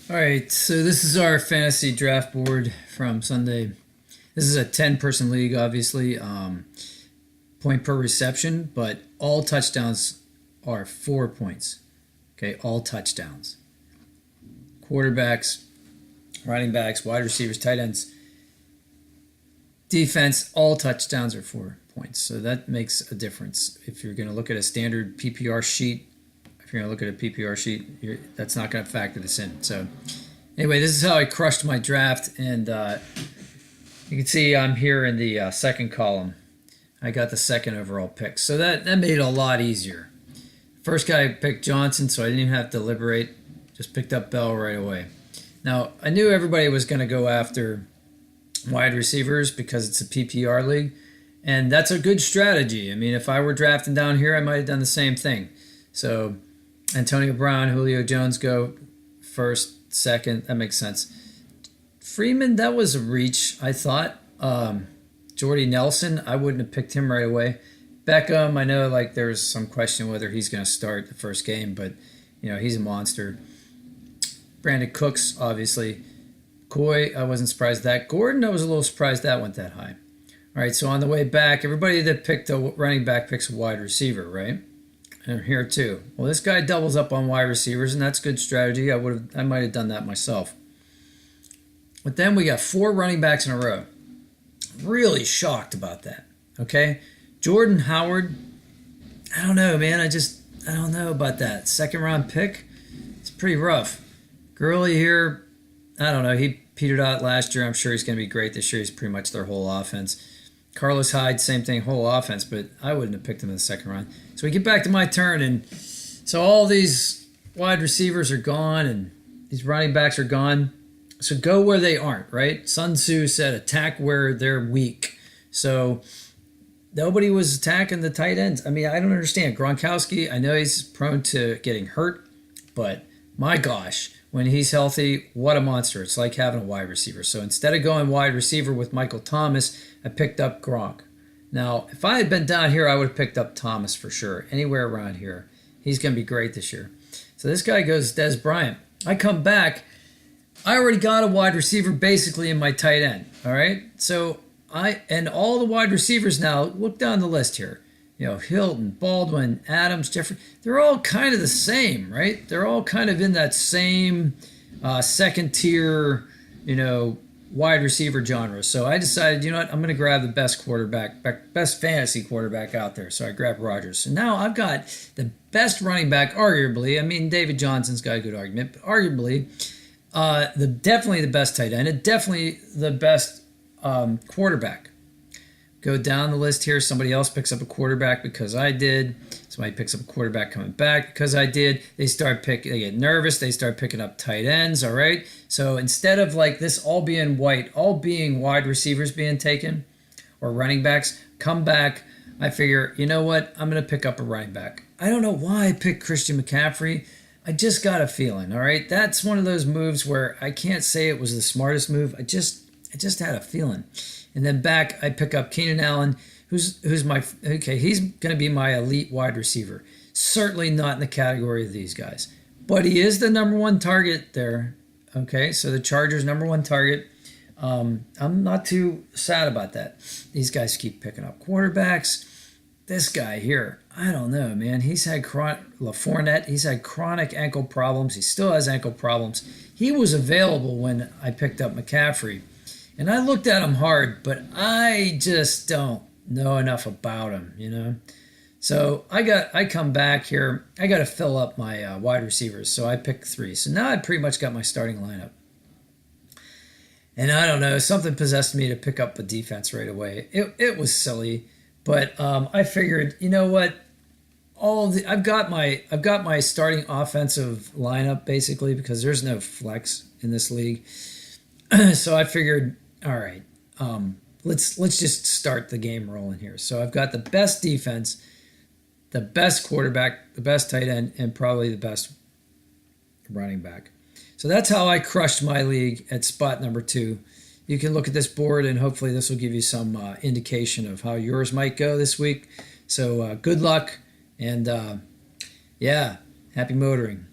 All right, so this is our fantasy draft board from Sunday. This is a 10-person league, obviously. Point per reception, but all touchdowns are 4 points. Okay, all touchdowns. Quarterbacks, running backs, wide receivers, tight ends, defense, all touchdowns are 4 points. So that makes a difference. If you're going to look at a standard PPR sheet, if you're going to look at a PPR sheet, that's not going to factor this in. So anyway, this is how I crushed my draft, and you can see I'm here in the second column. I got the second overall pick, so that made it a lot easier. First guy picked Johnson, so I didn't even have to deliberate. Just picked up Bell right away. Now, I knew everybody was going to go after wide receivers because it's a PPR league, and that's a good strategy. I mean, if I were drafting down here, I might have done the same thing. So Antonio Brown, Julio Jones go first, second. That makes sense. Freeman, that was a reach, I thought. Jordy Nelson, I wouldn't have picked him right away. Beckham, I know like there's some question whether he's going to start the first game, but he's a monster. Brandon Cooks, obviously. Coy, I wasn't surprised at that. Gordon, I was a little surprised that went that high. All right, so on the way back, everybody that picked a running back picks a wide receiver, right? And here too. Well, this guy doubles up on wide receivers, and that's good strategy. I might have done that myself. But then we got 4 running backs in a row. Really shocked about that. Okay, Jordan Howard. I don't know, man. I don't know about that second round pick. It's pretty rough. Gurley here. I don't know. He petered out last year. I'm sure he's going to be great this year. He's pretty much their whole offense. Carlos Hyde, same thing, whole offense, but I wouldn't have picked him in the second round. So we get back to my turn, and so all these wide receivers are gone, and these running backs are gone. So go where they aren't, right? Sun Tzu said attack where they're weak. So nobody was attacking the tight ends. I mean, I don't understand. Gronkowski, I know he's prone to getting hurt, but my gosh, when he's healthy, what a monster. It's like having a wide receiver. So instead of going wide receiver with Michael Thomas, I picked up Gronk. Now, if I had been down here, I would have picked up Thomas for sure. Anywhere around here. He's going to be great this year. So this guy goes Dez Bryant. I come back. I already got a wide receiver basically in my tight end. All right. So and all the wide receivers now, look down the list here. Hilton, Baldwin, Adams, Jeffrey, they're all kind of the same, right? They're all kind of in that same second tier, wide receiver genre. So I decided, I'm going to grab the best quarterback, best fantasy quarterback out there. So I grabbed Rodgers. So now I've got the best running back, arguably. I mean, David Johnson's got a good argument, but arguably, definitely the best tight end, and definitely the best quarterback. Go down the list here. Somebody else picks up a quarterback because I did. Somebody picks up a quarterback coming back because I did. They get nervous. They start picking up tight ends. All right. So instead of like this all being wide receivers being taken or running backs, come back. I figure, you know what? I'm going to pick up a running back. I don't know why I picked Christian McCaffrey. I just got a feeling. All right. That's one of those moves where I can't say it was the smartest move. I just had a feeling. And then back, I pick up Keenan Allen, he's going to be my elite wide receiver. Certainly not in the category of these guys. But he is the number one target there. Okay, so the Chargers' number one target. I'm not too sad about that. These guys keep picking up quarterbacks. This guy here, I don't know, man. He's had LaFournette. He's had chronic ankle problems. He still has ankle problems. He was available when I picked up McCaffrey. And I looked at him hard, but I just don't know enough about him, So I come back here. I got to fill up my wide receivers. So I picked 3. So now I pretty much got my starting lineup. And I don't know, something possessed me to pick up a defense right away. It was silly, but I figured, you know what? I've got my starting offensive lineup basically because there's no flex in this league. So I figured, all right, let's just start the game rolling here. So I've got the best defense, the best quarterback, the best tight end, and probably the best running back. So that's how I crushed my league at spot number 2. You can look at this board, and hopefully this will give you some indication of how yours might go this week. So good luck, and happy motoring.